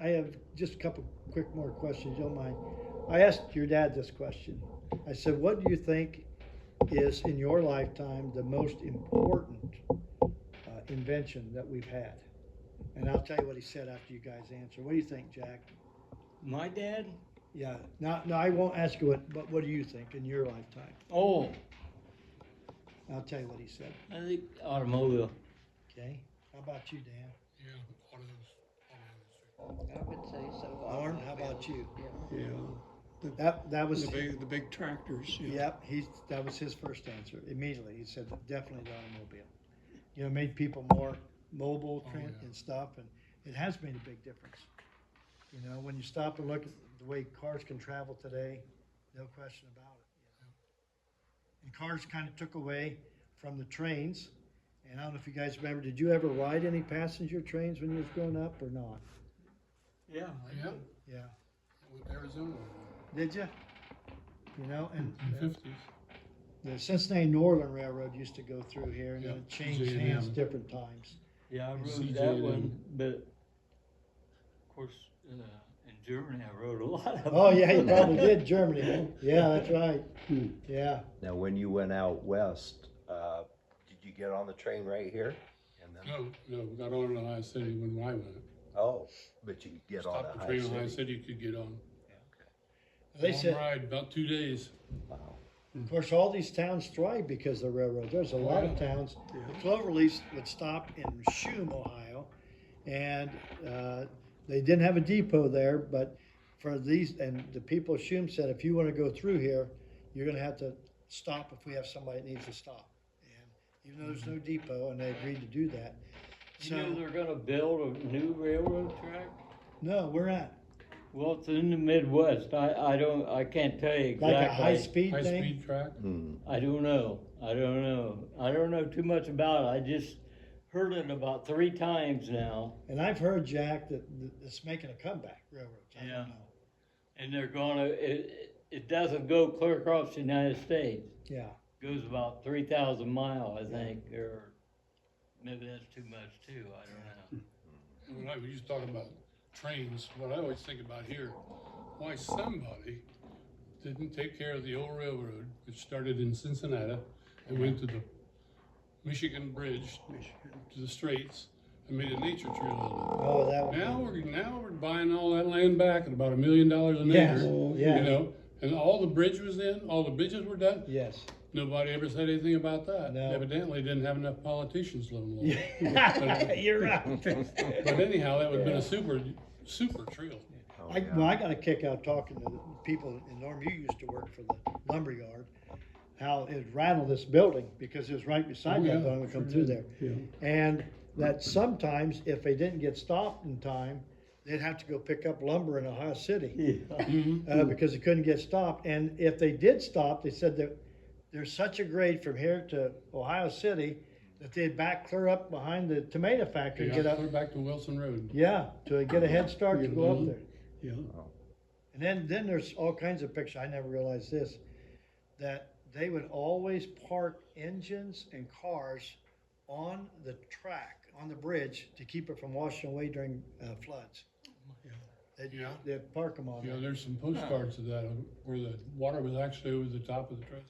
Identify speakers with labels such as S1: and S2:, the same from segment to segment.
S1: I have just a couple quick more questions, you don't mind. I asked your dad this question. I said, what do you think is in your lifetime the most important invention that we've had? And I'll tell you what he said after you guys answer. What do you think, Jack?
S2: My dad?
S1: Yeah. Now, I won't ask you but what do you think in your lifetime?
S2: Oh,
S1: I'll tell you what he said.
S2: I think automobile.
S1: Okay. How about you, Dan?
S3: Yeah,
S4: I would say so.
S1: Lauren, how about you?
S3: yeah.
S1: That was
S3: The big tractors. Yeah.
S1: Yep, that was his first answer immediately. He said definitely the automobile. You know, made people more mobile and stuff, and it has made a big difference. You know, when you stop and look at the way cars can travel today, no question about it. You know? And cars kind of took away from the trains. And I don't know if you guys remember, did you ever ride any passenger trains when you was growing up or not?
S2: Yeah.
S3: Yeah.
S1: Yeah.
S3: With Arizona.
S1: Did you? You know, and
S3: In the 50s.
S1: the Cincinnati Northern Railroad used to go through here, and
S3: Yeah,
S1: then it changed
S3: CJ&M.
S1: hands different times.
S2: Yeah, I rode
S3: CJ
S2: that
S3: and
S2: one, but of course, in Germany, I rode a lot of them.
S1: Oh, yeah, you probably did, Germany. Yeah, that's right. Yeah.
S5: Now, when you went out west, did you get on the train right here? And then,
S3: No, we got on in Ohio City when I went.
S5: oh, but you could get on
S3: Stopped
S5: the
S3: the
S5: high
S3: train in Ohio
S5: city.
S3: City, you could get on.
S1: They
S3: Long
S1: said,
S3: ride, about 2 days.
S5: Wow.
S1: of course, all these towns thrive because of the railroad. There's a lot of towns. The Cloverleafs would stop in Shum, Ohio, and they didn't have a depot there, but for these, and the people of Shum said, if you want to go through here, you're going to have to stop if we have somebody that needs to stop. And even though there's no depot, and they agreed to do that.
S2: You know they're gonna build a new railroad track?
S1: No, we're at
S2: Well, it's in the Midwest. I can't tell you exactly.
S1: like a high-speed thing.
S3: High-speed track.
S2: I don't know. I don't know too much about it. I just heard it about 3 times now.
S1: And I've heard, Jack, that it's making a comeback, railroads. I
S2: Yeah.
S1: don't know.
S2: And they're gonna, it doesn't go clear across the United States.
S1: Yeah.
S2: It goes about 3,000 miles, I think, or maybe that's too much too, I don't know.
S3: When we used to talk about trains, what I always think about here, why somebody didn't take care of the old railroad, which started in Cincinnati and went to the Michigan Bridge to the Straits and made a nature trail out of it.
S1: Oh, that would
S3: Now we're buying all that land back at about $1 million an
S1: Yes,
S3: acre.
S1: yeah.
S3: You know, and all the bridge was in, all the bridges were done.
S1: Yes.
S3: Nobody ever said anything about that.
S1: No.
S3: Evidently didn't have enough politicians living along.
S1: You're right.
S3: But anyhow, that would have been a super trail.
S1: Well, I got a kick out talking to the people, and Norm, you used to work for the lumber yard, how it rattled this building because it was right beside that building we come through there.
S3: Yeah.
S1: And that sometimes if they didn't get stopped in time, they'd have to go pick up lumber in Ohio City because they couldn't get stopped. And if they did stop, they said that there's such a grade from here to Ohio City that they'd back clear up behind the tomato factory and
S3: Yeah,
S1: get up.
S3: clear back to Wilson Road.
S1: Yeah, to get a head start to go up there.
S3: Yeah.
S1: And then there's all kinds of pictures. I never realized this, that they would always park engines and cars on the track, on the bridge, to keep it from washing away during floods. They'd park them on
S3: Yeah,
S1: there.
S3: there's some postcards of that where the water was actually over the top of the truss.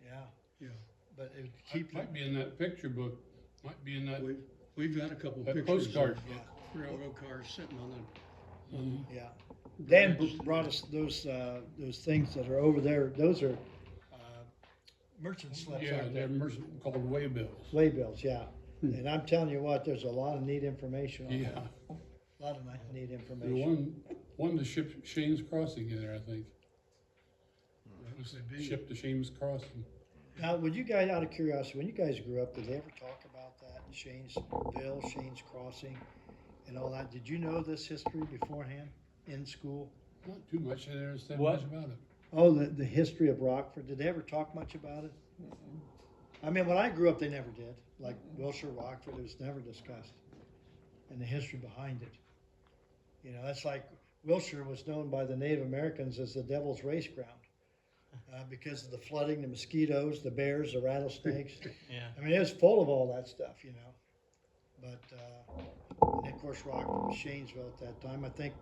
S1: Yeah,
S3: Yeah.
S1: but it would
S3: Keep
S1: keep
S3: might be in that picture book. Might be in that.
S6: We've got a couple
S3: That
S6: pictures
S3: postcard.
S6: of railroad cars sitting on the.
S1: yeah. Dan brought us those things that are over there. Those are merchant slips,
S3: Yeah,
S1: aren't they?
S3: they're called waybills.
S1: Waybills, yeah. And I'm telling you what, there's a lot of neat information on
S3: Yeah.
S1: that. A lot of neat
S3: The
S1: information.
S3: one to ship Shane's Crossing in there, I think. That was shipped to Shane's Crossing.
S1: Now, would you guys, out of curiosity, when you guys grew up, did they ever talk about that? Shanesville, Shane's Crossing, and all that? Did you know this history beforehand in school?
S3: Not too much. I didn't understand
S2: What?
S3: much about it.
S1: Oh, the history of Rockford. Did they ever talk much about it? I mean, when I grew up, they never did. Like Wilshire, Rockford, it was never discussed. And the history behind it. You know, that's like Wilshire was known by the Native Americans as the devil's race ground. Because of the flooding, the mosquitoes, the bears, the rattlesnakes.
S2: Yeah.
S1: I mean, it was full of all that stuff, you know. But, and then of course Rockford was Shanesville at that time. I think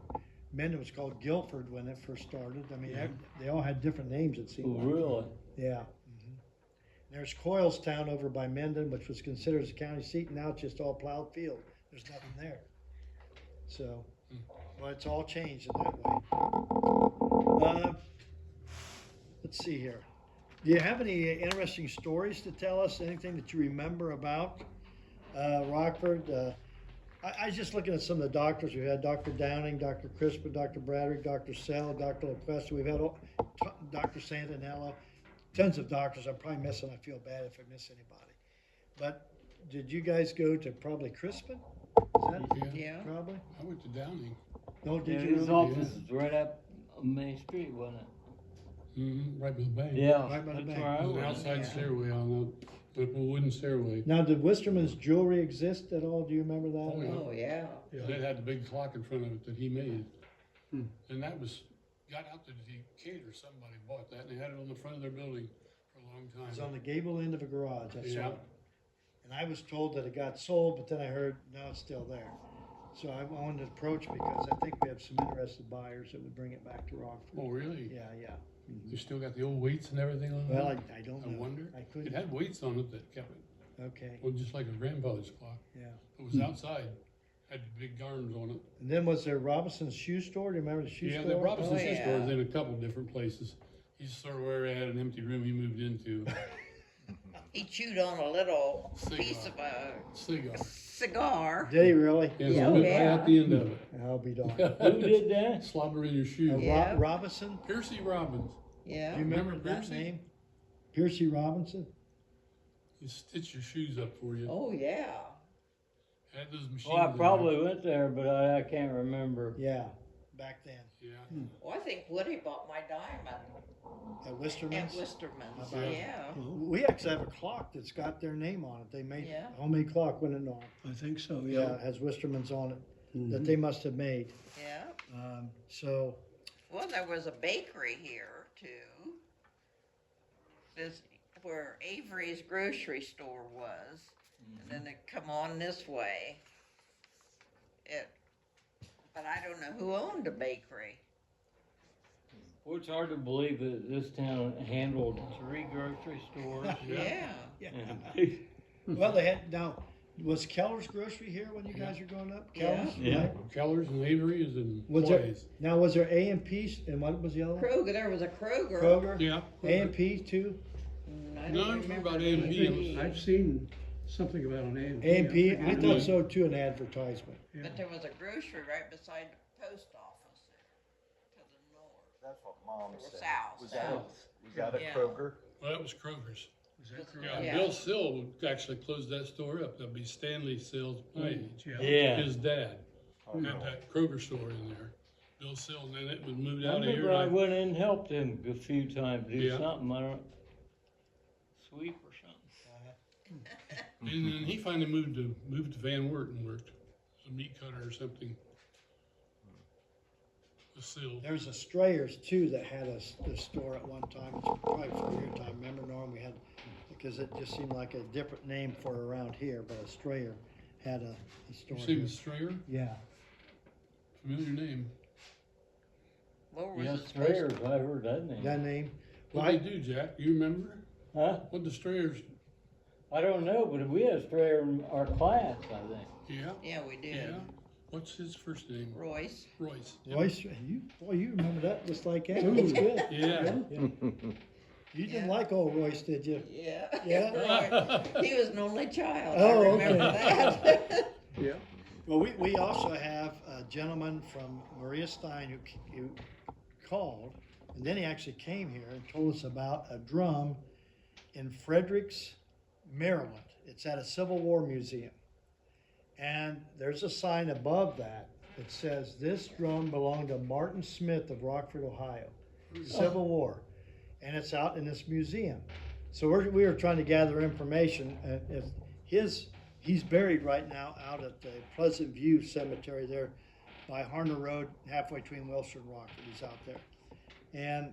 S1: Mendon was called Guilford when it first started. I mean, they all had different names, it seemed like.
S2: Really?
S1: Yeah. There's Coylestown over by Mendon, which was considered as a county seat, and now it's just all plowed field. There's nothing there. So, well, it's all changed in that way. Let's see here. Do you have any interesting stories to tell us? Anything that you remember about Rockford? I was just looking at some of the doctors. We had Dr. Downing, Dr. Crispin, Dr. Braddock, Dr. Sell, Dr. LaQuesta. We've had Dr. Santanello. Tons of doctors. I'm probably missing. I feel bad if I miss anybody. But did you guys go to probably Crispin? Is that
S4: Yeah.
S1: probably?
S3: I went to Downing.
S1: No, did
S2: Yeah,
S1: you?
S2: his
S1: really?
S2: office is right up on Main Street, wasn't it?
S3: Right by the bank.
S2: Yeah,
S1: Right by the
S2: that's
S1: bank.
S2: where I
S3: There's an
S2: went.
S3: outside
S4: Yeah.
S3: stairway on a wooden stairway.
S1: Now, did Wisterman's jewelry exist at all? Do you remember that?
S3: Oh, yeah.
S4: Oh, yeah.
S3: And it had the big clock in front of it that he made.
S6: Hmm.
S3: And that got out to Decatur, somebody bought that, and they had it on the front of their building for a long
S1: It was
S3: time.
S1: on the gable end of a garage. I saw
S3: Yeah.
S1: it. And I was told that it got sold, but then I heard, no, it's still there. So I wanted to approach because I think we have some interested buyers that would bring it back to Rockford.
S3: Oh, really?
S1: Yeah, yeah.
S3: You still got the old weights and everything on it?
S1: Well, I don't
S3: I
S1: know.
S3: wonder.
S1: I
S3: It
S1: couldn't.
S3: had weights on it that kept it,
S1: Okay,
S3: well, just like a grandfather's clock.
S1: yeah.
S3: It was outside, had big arms on it.
S1: And then was there Robinson's shoe store? Do you remember the shoe
S3: Yeah,
S1: store?
S3: the Robinson
S4: Oh,
S3: Shoe
S4: yeah.
S3: Store is in a couple different places. He's sort of where he had an empty room he moved into.
S4: He chewed on a little
S3: Cigar.
S4: piece of a
S3: Cigar.
S4: cigar.
S1: Did he really?
S3: Yeah,
S4: Yeah,
S3: so right
S4: yeah.
S3: at the end of it.
S1: I'll be darned.
S2: Who did that?
S3: Slobber in your shoe.
S4: Yeah.
S1: Robinson?
S3: Piercy Robbins.
S1: Do
S4: Yeah.
S1: you remember
S3: Remember
S1: that
S3: Piercy?
S1: name? Piercy Robinson?
S3: He stitched your shoes up for you.
S4: Oh, yeah.
S3: Had those machines.
S2: Well, I
S3: in
S2: probably went there, but I can't remember.
S1: Yeah, back then.
S3: there. Yeah.
S4: Well, I think Woody bought my diamond
S1: At
S4: at
S1: Wisterman's?
S4: Wisterman's.
S1: How about-
S4: Yeah.
S1: We actually have a clock that's got their name on it. They made
S4: Yeah.
S1: a homemade clock, wouldn't it not?
S6: I think so,
S1: Yeah,
S6: yeah.
S1: it has Wisterman's on it that
S6: Mhm.
S1: they must have made.
S4: Yeah.
S1: So,
S4: Well, there was a bakery here too. This where Avery's grocery store was, and then it come on this way. But I don't know who owned the bakery.
S2: Well, it's hard to believe that this town handled 3 grocery stores.
S4: Yeah.
S2: And-
S1: well, they had, now, was Keller's Grocery here when you guys were growing up?
S4: Yeah.
S1: Keller's?
S2: Yeah.
S1: right?
S3: Keller's and Avery's and
S1: Was there,
S3: Blaze.
S1: now, was there A&P, and what was the other one?
S4: Kroger, there was a Kroger.
S1: Kroger?
S3: Yeah.
S1: A&P too?
S4: I
S3: No,
S4: don't
S3: it's
S4: remember
S3: about
S4: the
S3: A&P.
S4: name.
S6: I've seen something about an A&P.
S1: A&P, I
S6: forget
S1: thought
S6: what.
S1: so too, an advertisement.
S6: Yeah.
S4: But there was a grocery right beside the post office there, to the north.
S5: That's what Mom
S4: Or
S5: said.
S4: south,
S5: Was that a,
S4: south.
S5: was that a
S4: Yeah.
S5: Kroger?
S3: Well, that was Kroger's.
S6: Was that
S3: Yeah,
S6: correct?
S4: Yeah.
S3: Bill Sill actually closed that store up. That'd be Stanley Sill's page.
S6: Yeah.
S2: Yeah.
S3: His dad
S5: Oh,
S3: had that Kroger store in there. Bill Sill, and then it was moved
S2: I
S3: out of here.
S2: remember I
S3: and
S2: went in and helped him a few times, do
S3: Yeah.
S2: something, I don't, sweep or something.
S3: And then he finally moved to Van Wert and worked as a meat cutter or something. The Sill.
S1: There was a Strayers too that had a store at one time, it's probably for your time, remember Norm, we had, because it just seemed like a different name for around here, but a Strayer had a store
S3: You see
S1: here.
S3: the Strayer?
S1: Yeah,
S3: Familiar name.
S4: What was
S2: Yes,
S4: it supposed
S2: Strayers, I heard that name.
S1: that name. Well,
S3: What they do, Jack? You remember?
S2: Huh?
S3: What the Strayers?
S2: I don't know, but we had Strayer in our class, I think.
S3: Yeah.
S4: Yeah, we did.
S3: Yeah. What's his first name?
S4: Royce.
S3: Royce.
S1: Royce, you remember that just like that, that's good.
S3: Yeah.
S1: You didn't
S4: Yeah.
S1: like old Royce, did you?
S4: Yeah.
S1: Yeah?
S4: He was an only child.
S1: Oh,
S4: I remember
S1: okay.
S4: that.
S6: Yeah.
S1: Well, we also have a gentleman from Maria Stein who called, and then he actually came here and told us about a drum in Fredericks, Maryland. It's at a Civil War museum. And there's a sign above that that says, "This drum belonged to Martin Smith of Rockford, Ohio, Civil War." And it's out in this museum. So we were trying to gather information. He's buried right now out at the Pleasant View Cemetery there by Harner Road, halfway between Wilshire and Rockford. He's out there. And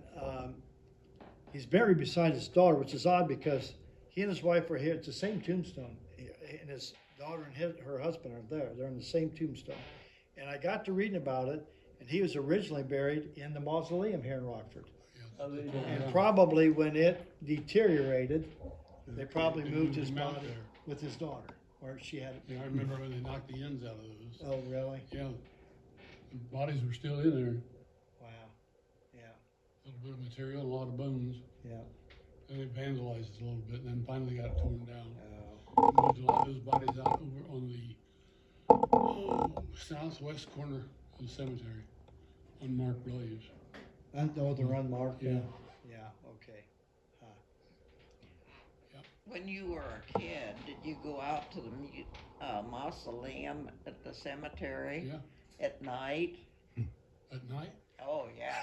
S1: he's buried beside his daughter, which is odd because he and his wife were here. It's the same tombstone. And his daughter and her husband are there. They're in the same tombstone. And I got to reading about it, and he was originally buried in the mausoleum here in Rockford.
S3: Yeah, they tore it
S1: And
S3: down.
S1: probably when it deteriorated, they probably
S3: They
S1: moved his
S3: him out
S1: body
S3: there.
S1: with his daughter, or she had it.
S3: Yeah, I remember when they knocked the ends out of those.
S1: Oh, really?
S3: Yeah, the bodies were still in there,
S1: Wow. Yeah,
S3: a little bit of material, a lot of bones.
S1: yeah.
S3: And they vandalized it a little bit, and then finally got it torn down.
S1: Oh,
S3: Moved a lot of those bodies out over on the southwest corner of the cemetery, unmarked graves.
S1: they're unmarked.
S3: Yeah.
S1: Yeah, okay. Huh.
S4: When you were a kid, did you go out to the mausoleum at the cemetery
S3: Yeah,
S4: at night?
S3: at night?
S4: Oh, yeah.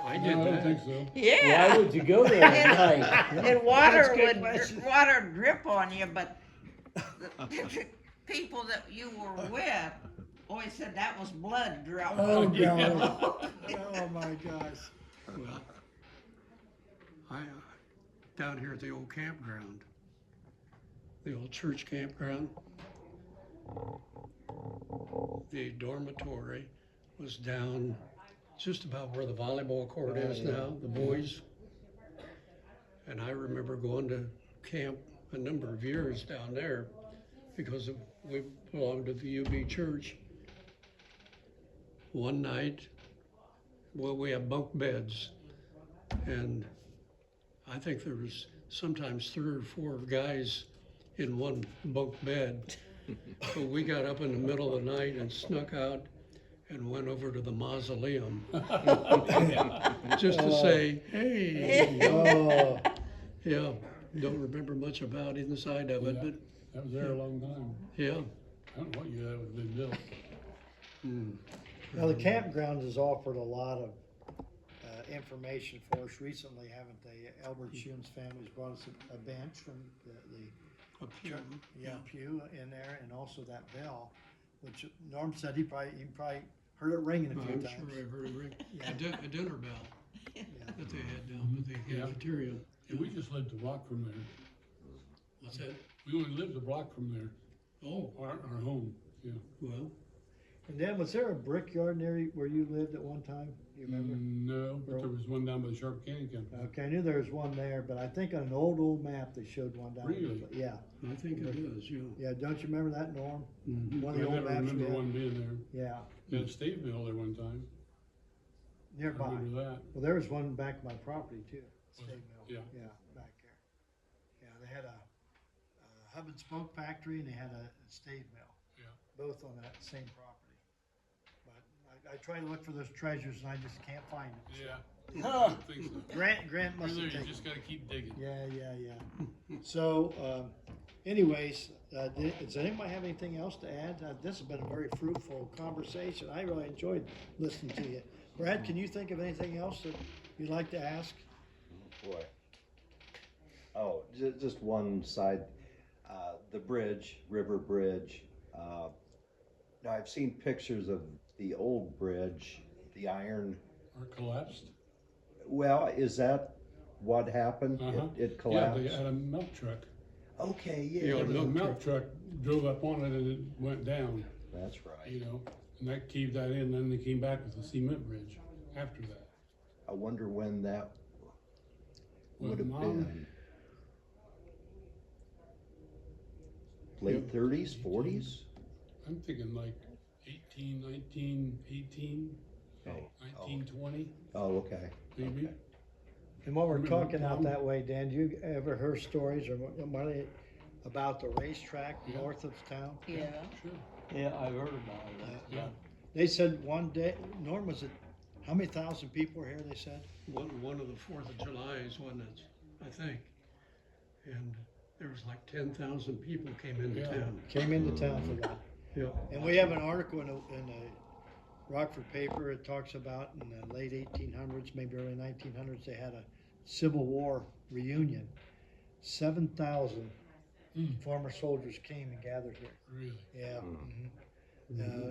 S6: I
S3: No,
S6: did
S3: I don't
S6: that.
S3: think so.
S2: Why
S4: Yeah.
S2: would you go there at night?
S4: And water
S1: That's a good
S4: would,
S1: question.
S4: water drip on you, but the people that you were with always said that was blood dripping
S1: Oh,
S4: on you.
S1: God. Oh, my gosh.
S6: Well, I, down here at the old campground, the old church campground, the dormitory was down just about where the volleyball court is now, the boys. And I remember going to camp a number of years down there because we belonged to the UB church. One night, well, we have bunk beds, and I think there was sometimes 3 or 4 guys in one bunk bed. So we got up in the middle of the night and snuck out and went over to the mausoleum just to say, hey.
S1: Oh,
S6: Yeah, don't remember much about inside of it,
S3: Yeah.
S6: but
S3: That was there a long time.
S6: yeah.
S3: I don't know what year that would have been built.
S1: now the campground has offered a lot of information for us recently, haven't they? Albert Schuman's family's brought us a bench from the
S6: A pew.
S1: pew in there, and also that bell, which Norm said he probably heard it ringing a few
S6: I'm
S1: times.
S6: sure I heard it ring.
S1: Yeah.
S6: A dinner bell
S1: Yeah.
S6: that they had down at the
S3: Yeah.
S6: cafeteria.
S3: And we just lived a block from there.
S6: What's that?
S3: We only lived a block from there,
S6: Oh,
S3: our home, yeah.
S6: well,
S1: And then, was there a brickyard near where you lived at one time? You remember?
S3: No, but there was one down by the Sharp Canyon Company.
S1: Okay, I knew there was one there, but I think on an old map they showed one down.
S3: Really?
S1: Yeah,
S6: I think it is, yeah.
S1: yeah. Don't you remember that, Norm?
S6: Mhm.
S1: One
S3: I
S1: of the old
S3: never
S1: maps we
S3: remember
S1: had.
S3: one being there.
S1: Yeah,
S3: They had a state mill there one time. I
S1: nearby.
S3: remember that.
S1: Well, there was one back my property too.
S3: Was
S1: State
S3: it?
S1: mill.
S3: Yeah.
S1: Yeah, back there. Yeah, they had a hub and spoke factory and they had a stave mill.
S3: Yeah.
S1: Both on that same property. But I try to look for those treasures and I just can't find them.
S3: Yeah. I don't think so.
S1: Grant
S3: You're
S1: must
S3: there,
S1: have
S3: you
S1: taken.
S3: just gotta keep digging.
S1: Yeah. So, anyways, does anybody have anything else to add? This has been a very fruitful conversation. I really enjoyed listening to you. Brad, can you think of anything else that you'd like to ask?
S5: Boy. Oh, just one side, the bridge, River Bridge. Now I've seen pictures of the old bridge, the iron.
S3: Or collapsed.
S5: Well, is that what happened?
S3: Uh-huh.
S5: It
S3: Yeah,
S5: collapsed?
S3: they had a milk truck.
S5: Okay,
S6: Yeah,
S5: yeah,
S3: The
S6: milk
S3: milk truck drove up on it and it went down,
S5: that's right.
S3: you know, and that caved that in, then they came back with a cement bridge after that.
S5: I wonder when that
S3: Well,
S5: would have
S3: Mom-
S5: been. Late 30s, 40s?
S3: I'm thinking like 1918,
S5: Oh,
S3: 1920,
S5: oh, okay.
S3: maybe.
S5: Okay.
S1: And while we're
S3: Remember
S1: talking out
S3: Tom?
S1: that way, Dan, you ever heard stories or money about the racetrack
S3: Yeah.
S1: north of town?
S4: Yeah.
S3: Sure.
S2: Yeah, I've heard about it.
S3: Yeah.
S1: They said one day, Norm, was it, how many thousand people were here, they said?
S6: One of the 4th of July's, wasn't it, I think. And there was like 10,000 people came into
S3: Yeah.
S6: town.
S1: Came into town for that.
S6: Yeah.
S1: And we have an article in the Rockford paper, it talks about in the late 1800s, maybe early 1900s, they had a Civil War reunion. 7,000 former soldiers came and gathered here.
S3: Really.
S1: Yeah.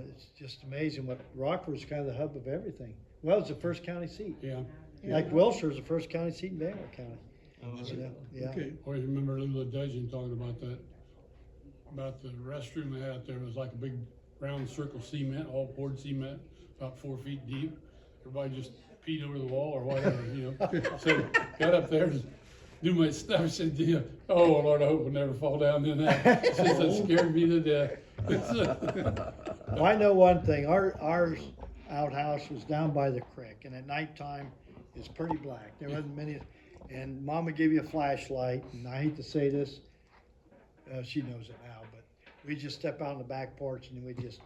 S1: It's just amazing what Rockford's kind of the hub of everything. Well, it's the first county seat.
S3: Yeah.
S1: Like Wilshire's the first county seat in Bangor County.
S3: Was
S1: You
S3: it?
S1: know? Yeah.
S6: Okay.
S3: Always remember Lula Dudgeon talking about that about the restroom they had out there. It was like a big round circle cement, all poured cement, about 4 feet deep. Everybody just peed over the wall or whatever, you know. So got up there and do my stuff. Said, yeah, oh Lord, I hope we'll never fall down in that. Since that scared me to death.
S1: Well, I know one thing, our outhouse was down by the creek, and at nighttime, it's pretty black. There wasn't many, and Mom would give you a flashlight, and I hate to say this, she knows it now, but we just step out on the back porch and we just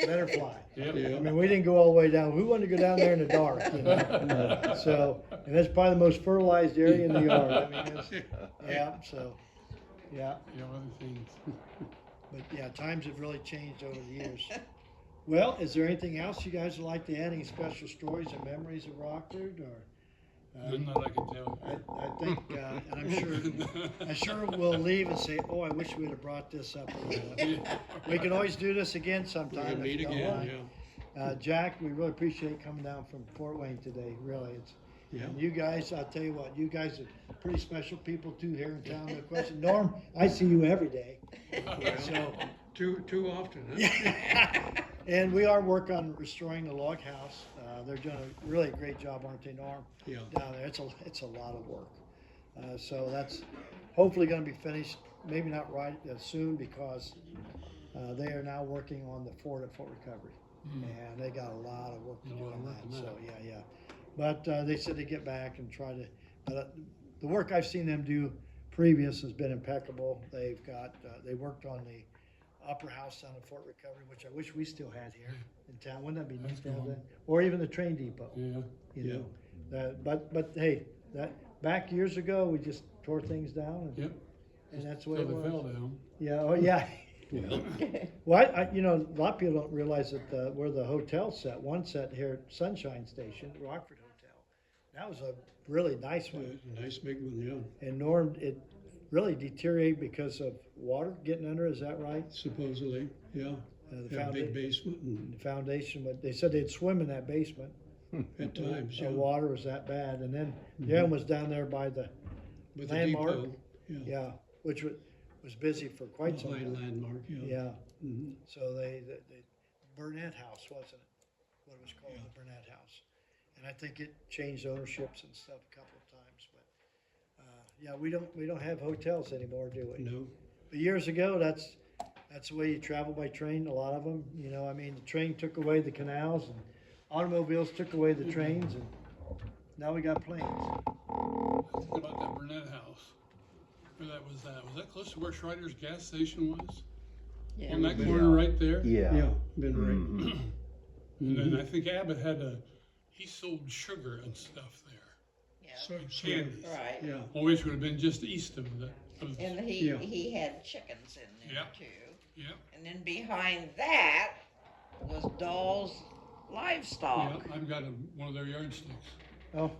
S1: let her fly.
S3: Yep.
S6: Yeah.
S1: I mean, we didn't go all the way down. We wanted to go down there in the dark, you know? So, and that's probably the most fertilized area in the yard. I mean, it's, yeah, so, yeah.
S3: Yeah, other things.
S1: But yeah, times have really changed over the years. Well, is there anything else you guys would like to add? Any special stories or memories of Rockford, or?
S3: None that I can tell.
S1: I think, and I'm sure we'll leave and say, oh, I wish we'd have brought this up a little bit. We can always do this again
S6: We're
S1: sometime.
S6: gonna
S1: if
S6: meet
S1: you don't
S6: again,
S1: mind.
S6: yeah.
S1: Jack, we really appreciate coming down from Fort Wayne today, really.
S6: Yeah.
S1: And you guys, I'll tell you what, you guys are pretty special people too here in town, no question. Norm, I see you every day. So,
S6: Too often, huh?
S1: and we are working on restoring the log house. They're doing a really great job, aren't they, Norm?
S6: Yeah.
S1: Down there, it's a lot of work. So that's hopefully gonna be finished, maybe not right soon, because they are now working on the fort at Fort Recovery. And they got a lot of work to do on that, so, yeah. But they said they get back and try to, but the work I've seen them do previous has been impeccable. They've got, they worked on the upper house down at Fort Recovery, which I wish we still had here in town. Wouldn't that be nice to have that? Or even the train depot,
S3: Yeah.
S1: you know? But hey, that, back years ago, we just tore things down
S3: Yep.
S1: and that's the way
S3: So
S1: it
S3: they fell
S1: was.
S3: down.
S1: Yeah, oh, yeah.
S6: Well,
S1: Well, you know, a lot of people don't realize that where the hotel set, one set here at Sunshine Station, Rockford Hotel, that was a really nice one.
S6: nice big one, yeah.
S1: And Norm, it really deteriorated because of water getting under, is that right?
S6: Supposedly, yeah.
S1: The
S6: Had a big
S1: founda-
S6: basement and
S1: the foundation, but they said they'd swim in that basement.
S6: at times,
S1: The
S6: yeah.
S1: water was that bad. And then the other one was down there by the,
S6: With the
S1: landmark.
S6: depot, yeah.
S1: yeah, which was busy for quite some
S6: Behind
S1: time.
S6: landmark, yeah.
S1: Yeah,
S6: Mhm.
S1: so the Burnett House, wasn't it? What it was called, the Burnett House. And I think it changed ownerships and stuff a couple of times, but, yeah, we don't have hotels anymore, do we?
S6: No,
S1: But years ago, that's the way you travel by train, a lot of them, you know, I mean, the train took away the canals and automobiles took away the trains and now we got planes.
S3: Think about that Burnett House. Where that was at? Was that close to where Schreider's gas station was?
S4: Yeah.
S3: On that corner right there?
S6: yeah, been right.
S5: Mhm.
S3: And then I think Abbott had he sold sugar and stuff there.
S4: Yeah,
S6: So,
S3: Candies.
S4: right.
S6: yeah,
S3: Which would have been just east of the,
S4: And
S6: Yeah.
S4: he had chickens in there
S3: Yep.
S4: too.
S3: yeah.
S4: And then behind that was Doll's livestock.
S3: Yeah, I've got one of their yardsticks.
S1: Oh,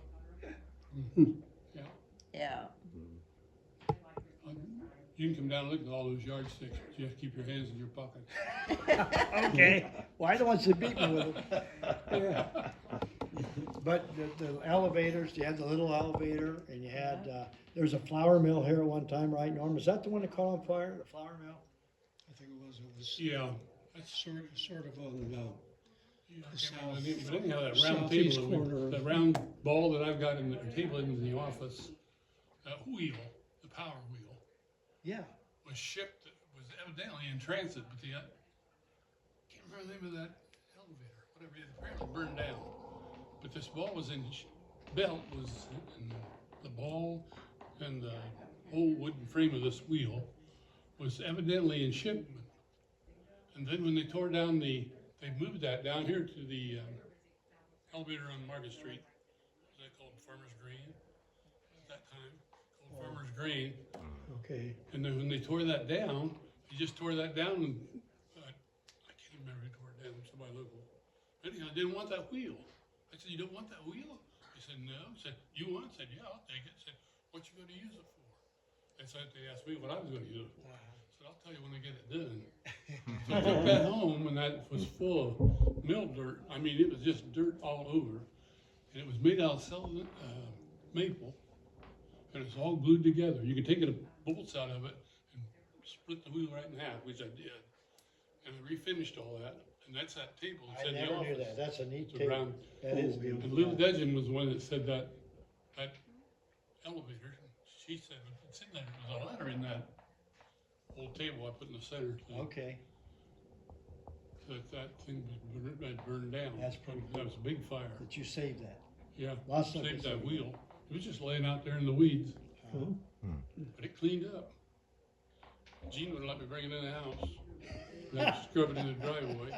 S3: Yeah.
S4: Yeah.
S3: You can come down and look at all those yardsticks, but you have to keep your hands in your pockets.
S1: okay, well, I don't want you to beat me with it. Yeah. But the elevators, you had the little elevator and you had, there was a flour mill here at one time, right, Norm? Is that the one that caught on fire, the flour mill?
S6: I think it was
S3: Yeah.
S6: sort of on,
S3: Yeah, I
S6: The
S3: can't remember the
S6: south-
S3: name, but anyhow, that round
S6: southeast
S3: table,
S6: corner
S3: the
S6: of-
S3: round ball that I've got in the table in the office, that wheel, the power wheel,
S1: Yeah.
S3: was shipped, was evidently in transit, but can't remember the name of that elevator, whatever, it apparently burned down. But this ball was belt was in the ball and the whole wooden frame of this wheel was evidently in shipment. And then when they tore down they moved that down here to the elevator on Market Street. Was that called Farmer's Green at that time? Called Farmer's Green.
S1: Okay.
S3: And then when they tore that down, they just tore that down and I can't even remember who tore it down, somebody local. Anyhow, I didn't want that wheel. I said, you don't want that wheel? He said, no. I said, you want it? I said, yeah, I'll take it. I said, what you gonna use it for? And so they asked me what I was gonna use it for. I said, I'll tell you when I get it done. So I took that home and that was full of mill dirt. I mean, it was just dirt all over. And it was made out of maple. And it's all glued together. You can take the bolts out of it and split the wheel right in half, which I did, and I refinished all that, and that's that table
S1: I
S3: that's in the
S1: never
S3: office.
S1: knew that. That's a neat
S3: It's a
S1: table.
S3: round-
S1: That is
S6: Oh,
S1: neat.
S3: And Lou Dudgeon was the one that said that elevator, she said, it's in there, there's a ladder in that old table I put in the center. thing.
S1: Okay,
S3: That thing had burned down.
S1: That's pretty
S3: That was a big fire.
S1: but you saved that.
S3: Yeah,
S1: Lots of
S3: saved
S1: stuff
S3: that
S1: is-
S3: wheel. It was just laying out there in the weeds, but it cleaned up. Gene wouldn't let me bring it in the house. Then scrub it in the driveway.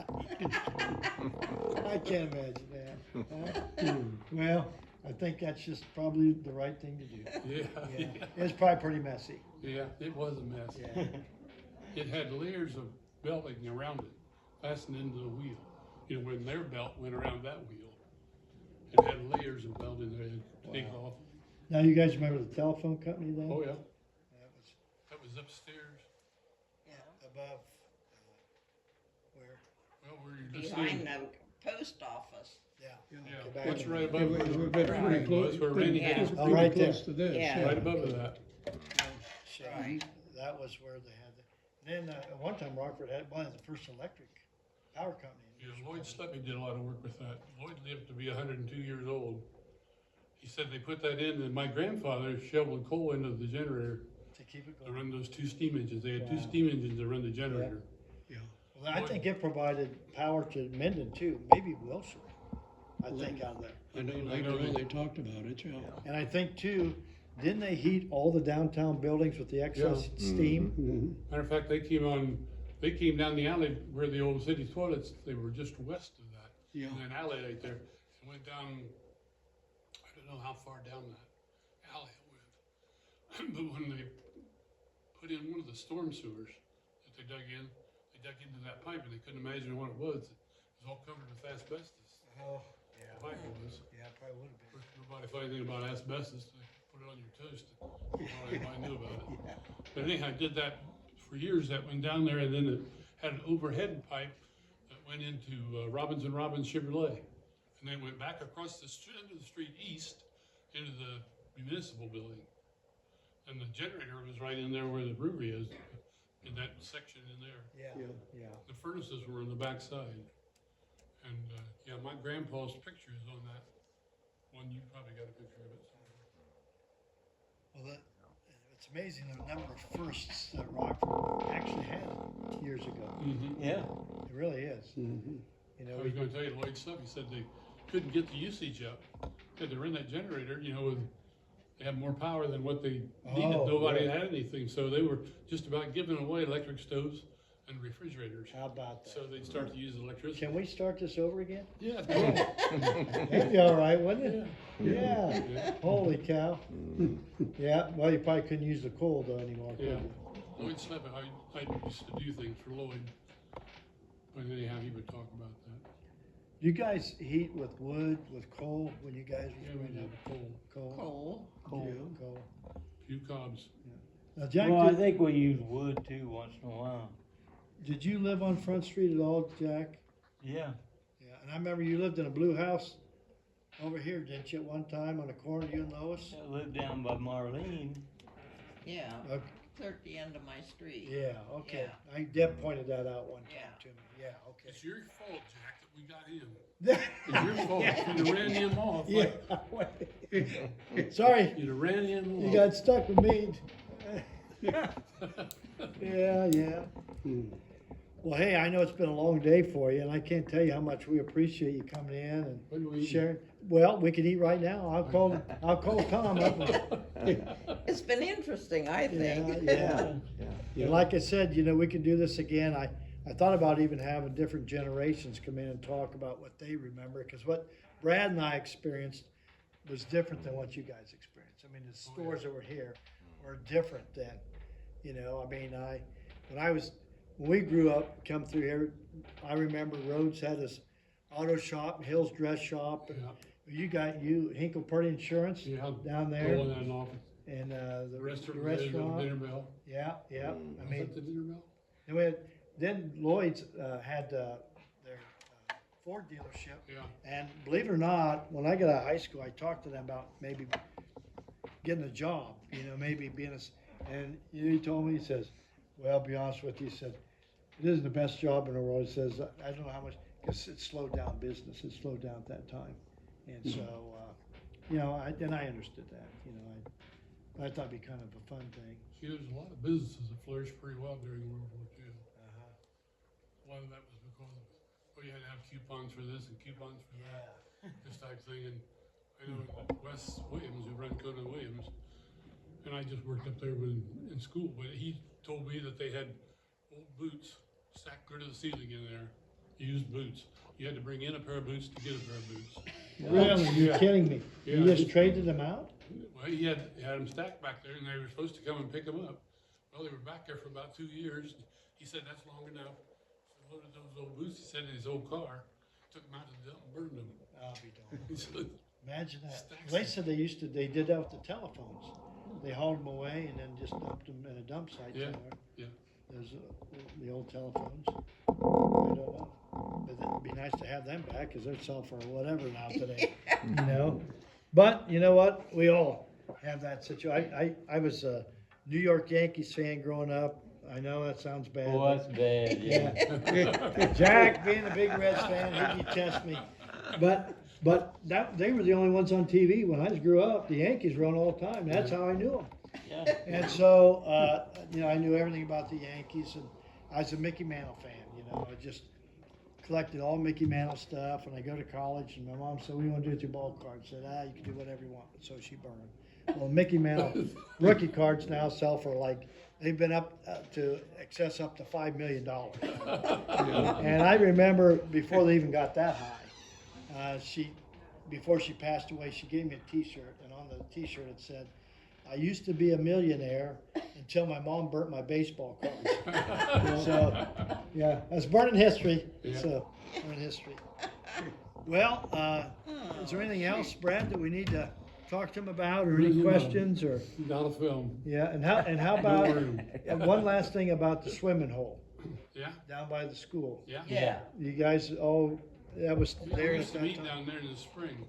S1: I can't imagine that. Huh? Well, I think that's just probably the right thing to do.
S3: Yeah,
S1: Yeah, it's probably pretty messy.
S3: yeah, it was a mess.
S1: Yeah.
S3: It had layers of belting around it, fastened into the wheel. You know, when their belt went around that wheel, it had layers of belt in there to take
S1: Wow.
S3: off.
S1: Now, you guys remember the telephone company then?
S3: Oh, yeah,
S1: That was
S3: that was upstairs.
S1: above, where?
S3: Well, where you're just
S4: Behind
S3: saying,
S4: the post office.
S1: Yeah.
S3: yeah,
S1: Back
S3: what's
S1: in-
S3: right above
S6: We're
S3: where
S6: pretty
S3: Randy
S6: close,
S3: was, where Randy had his,
S1: Oh, right there.
S6: close to this.
S4: Yeah.
S3: right above that.
S1: Shane,
S4: Right.
S1: that was where they had the, then, at one time Rockford had, one of the first electric power company.
S3: Yeah, Lloyd Sleppy did a lot of work with that. Lloyd lived to be 102 years old. He said they put that in, and my grandfather shoveled coal into the generator
S1: To keep it
S3: to
S1: going.
S3: run those two steam engines. They had two
S1: Wow.
S3: steam engines to run the generator.
S1: Well, I think it provided power to Minden too, maybe Wilshire, I think out there.
S6: I know later on they talked about it, yeah.
S1: And I think too, didn't they heat all the downtown buildings with the excess
S3: Yeah.
S1: steam?
S6: Mhm.
S3: Matter of fact, they came down the alley where the old city toilets, they were just west of that.
S6: Yeah.
S3: In an alley right there, and went down, I don't know how far down that alley it went. But when they put in one of the storm sewers that they dug into that pipe and they couldn't imagine what it was. It was all covered with asbestos.
S1: Oh,
S3: The pipe was.
S1: Yeah, probably would have been.
S3: Nobody thought anything about asbestos, they put it on your toast, nobody knew about it. But anyhow, I did that for years, that went down there, and then it had an overhead pipe that went into Robbins and Robbins Chevrolet. And then went back across the end of the street east into the municipal building. And the generator was right in there where the brewery is, in that section in there.
S1: Yeah, yeah.
S3: The furnaces were on the back side. And, yeah, my grandpa's picture is on that one, you probably got a picture of it somewhere.
S1: Well, it's amazing the number of firsts that Rockford actually had years ago.
S2: Yeah.
S1: It really is.
S6: Mhm.
S1: You know,
S3: I was gonna tell you, Lloyd Stubb, he said they couldn't get the usage up. Had to run that generator, you know, they have more power than what they needed.
S1: Oh,
S3: Nobody
S1: yeah.
S3: had anything, so they were just about giving away electric stoves and refrigerators.
S1: how about
S3: So
S1: that?
S3: they'd start to use electricity.
S1: Can we start this over again?
S3: Yeah.
S1: That'd be all right, wouldn't it? Yeah.
S3: Yeah.
S1: Holy cow. Yeah, well, you probably couldn't use the coal though anymore, could
S3: Yeah.
S1: you?
S3: Lloyd Stubb, I used to do things for Lloyd. But anyhow, he would talk about that.
S1: You guys heat with wood, with coal, when you guys
S3: Yeah,
S1: were
S3: we
S1: growing
S3: did
S1: up?
S3: coal,
S1: Coal?
S4: Coal.
S1: Coal,
S6: Yeah.
S1: coal.
S3: few cobs.
S1: Now, Jack,
S2: Well, I think we use wood too once in a while.
S1: did you live on Front Street at all, Jack?
S2: Yeah.
S1: Yeah, and I remember you lived in a blue house over here, didn't you, at one time on the corner, you and Lois?
S2: I lived down by Marlene.
S4: Yeah,
S1: Okay.
S4: clear at the end of my street.
S1: Yeah, okay.
S4: Yeah.
S1: Deb pointed that out one time
S4: Yeah.
S1: to me. Yeah,
S3: It's your fault, Jack, that we got him.
S1: okay.
S3: It's your fault. You'd have ran him off.
S1: Yeah. Sorry,
S3: You'd have ran him off.
S1: you got stuck with me. Yeah. Well, hey, I know it's been a long day for you, and I can't tell you how much we appreciate you coming in
S3: When do we
S1: and
S3: eat?
S1: sharing. Well, we could eat right now. I'll call Tom up.
S4: It's been interesting, I think.
S1: Yeah. And like I said, we can do this again. I thought about even having different generations come in and talk about what they remember, because what Brad and I experienced was different than what you guys experienced. I mean, the stores that were here were different then. When we grew up, come through here, I remember Rhodes had this auto shop, Hill's Dress Shop, and
S3: Yeah.
S1: Hinkle Purdy Insurance
S3: Yeah.
S1: down
S3: Go
S1: there,
S3: in that office.
S1: and the
S3: Restaurant.
S1: restaurant.
S3: Dinner bell.
S1: Yeah. I
S3: Was
S1: mean,
S3: that the dinner bell?
S1: then Lloyd's had their Ford dealership,
S3: Yeah.
S1: and believe it or not, when I got out of high school, I talked to them about maybe getting a job, maybe being and he told me, he says, Well, I'll be honest with you, he said, it isn't the best job in the world. He says, I don't know how much, because it slowed down business, it slowed down at that time. And so, you know, I understood that, you know, I thought it'd be kind of a fun thing.
S3: See, there's a lot of businesses that flourished pretty well during World War II. A lot of that was because of, well, you had to have coupons for this and coupons for that, this type of thing. And I know Wes Williams, who ran Conan Williams, and I just worked up there in school, but he told me that they had old boots stacked clear to the ceiling in there, used boots. You had to bring in a pair of boots to get a pair of boots.
S1: Really? You're kidding me? You
S3: Yeah.
S1: just traded them out?
S3: Well, he had them stacked back there, and they were supposed to come and pick them up. Well, they were back there for about 2 years. He said, that's long enough. So loaded those old boots, he said, in his old car, took them out to the dump and burned them.
S1: I'll be darned.
S3: He said,
S1: Imagine that.
S3: Stacks
S1: They
S3: of-
S1: said they did that with the telephones. They hauled them away and then just dumped them in a dump site
S3: Yeah,
S1: somewhere.
S3: yeah.
S1: There's the old telephones. I don't know. But it'd be nice to have them back because they're sell for whatever now today, you know? But you know what? We all have that situation. I was a New York Yankees fan growing up. I know that sounds bad.
S2: Oh, that's bad, yeah.
S1: Yeah. Jack, being a big Reds fan, he detest me. But they were the only ones on TV when I grew up. The Yankees were on all the time. That's how I knew them.
S2: Yeah.
S1: And so, you know, I knew everything about the Yankees, and I was a Mickey Mantle fan. You know, I just collected all Mickey Mantle stuff. And I go to college, and my mom said, "What do you want to do with your ball cards?" I said, "You can do whatever you want." So she burned them. Well, Mickey Mantle rookie cards now sell for like, they've been up to excess up to $5 million. And I remember before they even got that high, before she passed away, she gave me a T-shirt, and on the T-shirt it said, "I used to be a millionaire until my mom burnt my baseball cards." So, yeah, that's burning history.
S3: Yeah.
S1: So, burning history. Well, is there anything else, Brad, that we need to talk to him about, or any
S3: No.
S1: questions, or?
S3: Not a film.
S1: Yeah, and how about,
S3: room.
S1: one last thing about the swimming hole
S3: Yeah,
S1: down by the school.
S3: yeah.
S2: Yeah.
S1: You guys all, that was there
S3: We
S1: at
S3: used to
S1: that
S3: meet
S1: time?
S3: down there in the spring.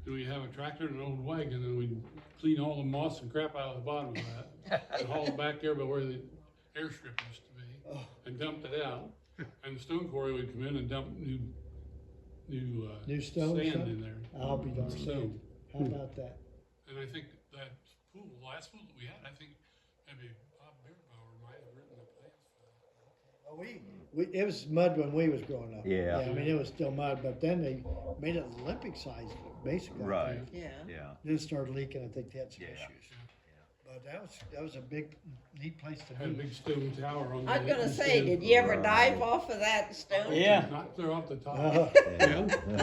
S3: And we'd have a tractor and an old wagon, and we'd clean all the moss and crap out of the bottom of that. And haul it back there by where the airstrip used to be,
S1: Oh.
S3: and dumped it out. And the stone quarry would come in and dump new
S1: New stone,
S3: sand
S1: son?
S3: in there.
S1: I'll be darned.
S3: Stone.
S1: How about that?
S3: And I think that pool, the last pool that we had, I think maybe Bob Beerbauer might have written the plans for that.
S1: Well, it was mud when we was growing up.
S5: Yeah.
S1: I mean, it was still mud, but then they made it Olympic size, basically.
S5: Right.
S4: Yeah.
S5: Yeah.
S1: Then it started leaking. I think they had some
S5: Yeah.
S1: issues. But that was a big, neat place to
S3: Had a
S1: be.
S3: big stone tower on the.
S4: I was gonna
S3: end
S4: say,
S3: stand.
S4: did you ever
S5: Right.
S4: dive off of that stone?
S2: Yeah.
S3: Not clear off the top.
S1: Uh,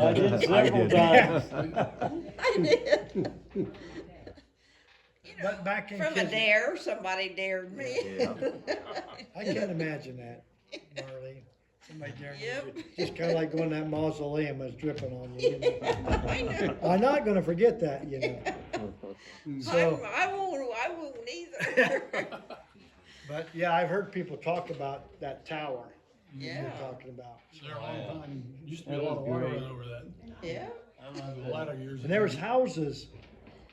S2: I did several times.
S4: I did. You
S1: But back in
S4: From a
S1: kids-
S4: dare, somebody dared me.
S5: Yeah.
S1: I can't imagine that, Marlene. Somebody dared me.
S4: Yep.
S1: Just kind of like going to that mausoleum was dripping on you. You know?
S4: I know.
S1: I'm not going to forget that, you know. So,
S4: I won't either.
S1: but yeah, I've heard people talk about that tower
S4: Yeah.
S1: you're talking about.
S3: There a long time, used to be a
S2: That
S3: lot of
S2: was
S3: water
S2: great.
S3: run over that
S4: Yeah.
S3: in the latter years.
S1: And there was houses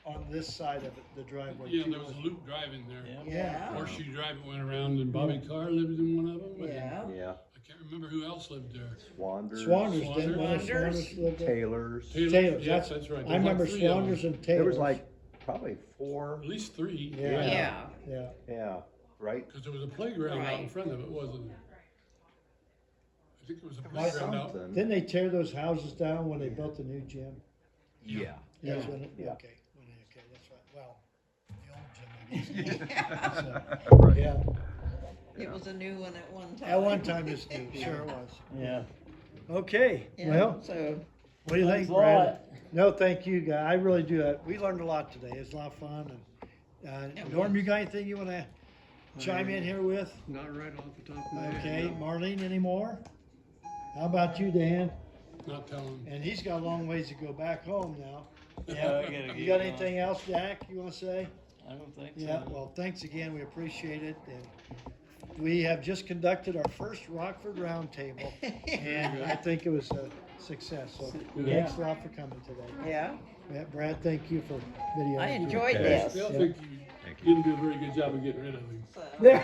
S1: on this side of it, the driveway.
S3: Yeah,
S1: too.
S3: there was a loop drive in there.
S2: Yeah.
S1: Yeah.
S3: Horseshoe Drive that went around, and Bobby Carr lived in one of them. and
S4: Yeah.
S5: Yeah.
S3: I can't remember who else lived there.
S5: Swanders.
S1: Swanders, didn't one of
S4: Swanders.
S1: Swanders live there?
S5: Taylors.
S1: Taylors,
S3: Yes,
S1: that's
S3: right.
S1: I
S3: There was
S1: remember
S3: like 3 of them.
S1: Swanders and Taylors.
S5: There was like probably 4.
S3: At least 3.
S1: Yeah.
S4: Yeah.
S1: Yeah.
S5: Yeah. Right.
S3: Because there was a playground out in
S4: Right.
S3: front of it, wasn't there? I think there was a
S1: Like
S3: playground out.
S5: Something.
S1: Didn't they tear those houses down when they built the new gym?
S5: Yeah.
S1: That's
S4: Yeah.
S1: when it,
S5: Yeah.
S1: okay, that's right. Well, the old gym, I guess. So,
S5: Right.
S1: yeah,
S4: It was a new one at one time.
S1: at one time it's new, sure it was.
S2: Yeah.
S1: Okay,
S4: Yeah,
S1: well,
S4: so,
S1: what do you think,
S2: Thanks a
S1: Brad?
S2: lot.
S1: No, thank you, guy. I really do. We learned a lot today. It's a lot of fun. And Norm, you got anything you want to chime in here with?
S6: Not right off the top of my head.
S1: Okay,
S6: no.
S1: Marlene, any more? How about you, Dan?
S3: Not telling.
S1: And he's got a long ways to go back home now.
S2: Yeah, I gotta
S1: You
S2: get
S1: got
S2: going.
S1: anything else, Jack, you want to say?
S2: I don't think so.
S1: Yeah, well, thanks again, we appreciate it, and we have just conducted our first Rockford Roundtable, and I think it was a success, so
S2: Yeah.
S1: thanks a lot for coming today.
S4: yeah,
S1: Yeah, Brad, thank you for video.
S4: I enjoyed
S5: Okay.
S4: this.
S3: Still
S1: Yeah.
S3: think
S5: Thank
S3: you didn't do a very good job of getting rid of him.
S4: So.
S1: Yeah.